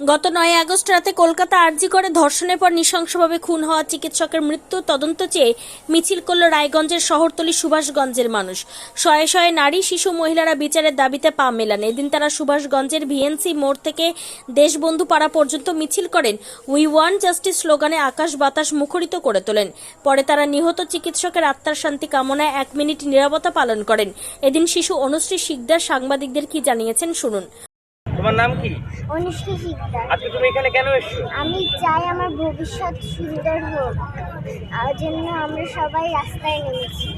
গত 9 আগস্ট রাতে কলকাতা আরজি করে ধর্ষণের পর নৃশংসভাবে খুন হওয়া চিকিৎসকের মৃত্যু তদন্ত চেয়ে মিছিল করল রায়গঞ্জের শহরতলি সুভাষগঞ্জের মানুষ। শয়ে শয়ে নারী, শিশু, মহিলারা বিচারের দাবিতে পা মেলান। এদিন তারা সুভাষগঞ্জের ভিএনসি মোড় থেকে দেশবন্ধু পাড়া পর্যন্ত মিছিল করেন। উই ওয়ান্ট জাস্টিস স্লোগানে আকাশ বাতাস মুখরিত করে তোলেন। পরে তারা নিহত চিকিৎসকের আত্মার শান্তি কামনায় 1 মিনিট নীরবতা পালন করেন। এদিন শিশু অনুশ্রী শিকদার সাংবাদিকদের কি জানিয়েছেন শুনুন। তোমার নাম কি? অনুষ্কা শিকদার। আজকে তুমি এখানে কেন এসেছো? আমি চাই আমার ভবিষ্যৎ সুন্দর হোক, আর জন্য আমরা সবাই রাস্তায় নেমেছি।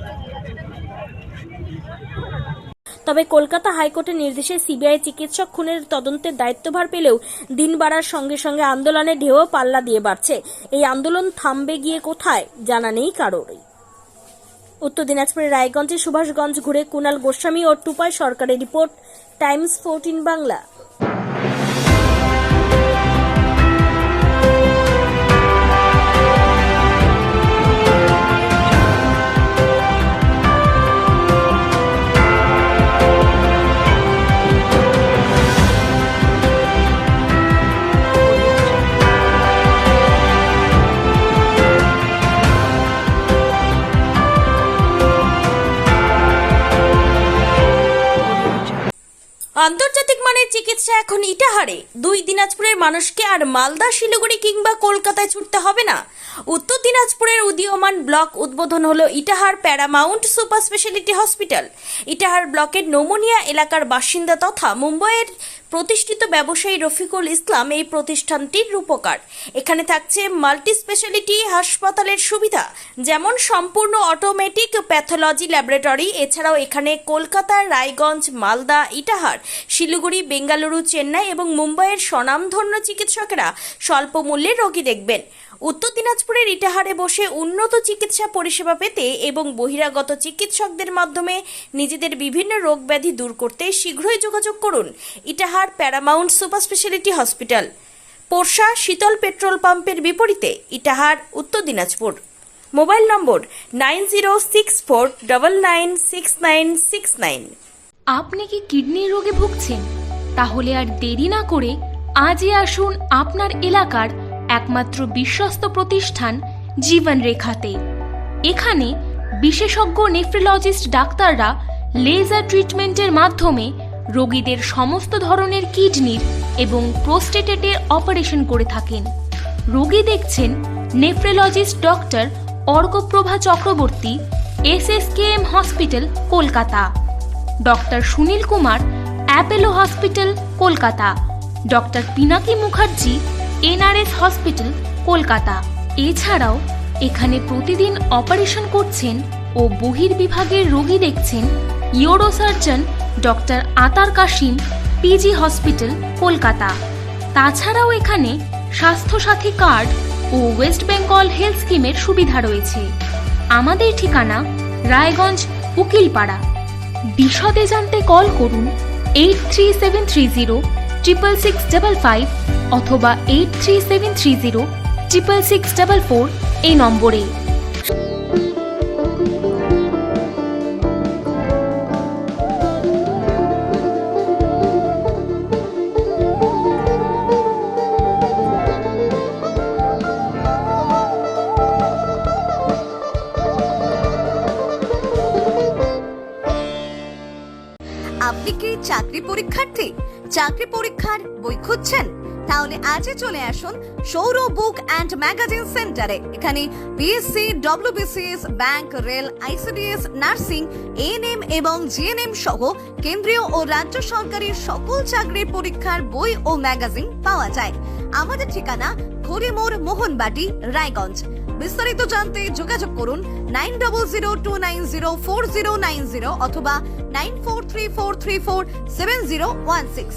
তবে কলকাতা হাইকোর্টের নির্দেশে সিবিআই চিকিৎসক খুনের তদন্তের দায়িত্বভার পেলেও দিন বাড়ার সঙ্গে সঙ্গে আন্দোলনের ঢেউ পাল্লা দিয়ে বাড়ছে। এই আন্দোলন থামবে গিয়ে কোথায় জানা নেই কারোরই। উত্তর দিনাজপুরের রায়গঞ্জে সুভাষগঞ্জ ঘুরে কুণাল গোস্বামী ও টুপাই সরকারের রিপোর্ট, টাইমস 14 বাংলা। আন্তর্জাতিক মানের চিকিৎসা এখন ইটাহারে। 2 দিনাজপুরের মানুষকে আর মালদা, শিলিগুড়ি কিংবা কলকাতায় ছুটতে হবে না। উত্তর দিনাজপুরের উদীয়মান ব্লক উদ্বোধন হলো Itahar Paramount super speciality hospital. Itahar ব্লকের নোমনিয়া এলাকার বাসিন্দা তথা মুম্বাইয়ের প্রতিষ্ঠিত ব্যবসায়ী রফিকুল ইসলাম এই প্রতিষ্ঠানটির রূপকার। এখানে থাকছে মাল্টি স্পেশালিটি হাসপাতালের সুবিধা, যেমন সম্পূর্ণ অটোমেটিক প্যাথোলজি ল্যাবরেটরি। এছাড়াও এখানে কলকাতা, রায়গঞ্জ, মালদা, ইটাহার, শিলিগুড়ি, বেঙ্গালুরু, চেন্নাই এবং মুম্বাইয়ের স্বনামধন্য চিকিৎসকেরা স্বল্প মূল্যে রোগী দেখবেন। উত্তর দিনাজপুরের ইটাহারে বসে উন্নত চিকিৎসা পরিষেবা পেতে এবং বহিরাগত চিকিৎসকদের মাধ্যমে নিজেদের বিভিন্ন রোগ ব্যাধি দূর করতে শীঘ্রই যোগাযোগ করুন Itahar Paramount super speciality hospital, Porsha Sheetal petrol পাম্পের বিপরীতে, ইটাহার, উত্তর দিনাজপুর। মোবাইল নম্বর 9064996969। আপনি কি কিডনি রোগে ভুগছেন? তাহলে আর দেরি না করে আজই আসুন আপনার এলাকার একমাত্র বিশ্বস্ত প্রতিষ্ঠান জীবন রেখাতে। এখানে বিশেষজ্ঞ নেফ্রোলজিস্ট ডাক্তাররা লেজার ট্রিটমেন্টের মাধ্যমে রোগীদের সমস্ত ধরনের কিডনির এবং প্রোস্টেটের অপারেশন করে থাকেন। রোগী দেখছেন nephrologist doctor Arkaprava Chakraborty, SSKM hospital, Kolkata. Doctor Sunil Kumar, Apollo hospital, Kolkata. Doctor Pinaki Mukherjee, NRS hospital, Kolkata. এছাড়াও এখানে প্রতিদিন অপারেশন করছেন ও বহির্বিভাগের রোগী দেখছেন ইউরোসার্জন ডক্টর আতার কাশিম, PG হসপিটাল, কলকাতা। তাছাড়াও এখানে স্বাস্থ্যসাথী কার্ড ও ওয়েস্ট বেঙ্গল হেলথ স্কিমের সুবিধা রয়েছে। আমাদের ঠিকানা রায়গঞ্জ, উকিলপাড়া। বিশদে জানতে কল করুন 8373066655 অথবা 8373066644 এই নম্বরে। আপনি কি চাকরি পরীক্ষার্থী? চাকরি পরীক্ষার বই খুঁজছেন? তাহলে আজই চলে আসুন সৌর বুক অ্যান্ড ম্যাগাজিন সেন্টারে। এখানে BSc, WBCS, bank, rail, ICDS, nursing, ANM এবং GNM সহ কেন্দ্রীয় ও রাজ্য সরকারি সকল চাকরির পরীক্ষার বই ও ম্যাগাজিন পাওয়া যায়। আমাদের ঠিকানা ঘড়িমোড়, মোহনবাটি, রায়গঞ্জ। বিস্তারিত জানতে যোগাযোগ করুন 9002904090 অথবা 9434347016।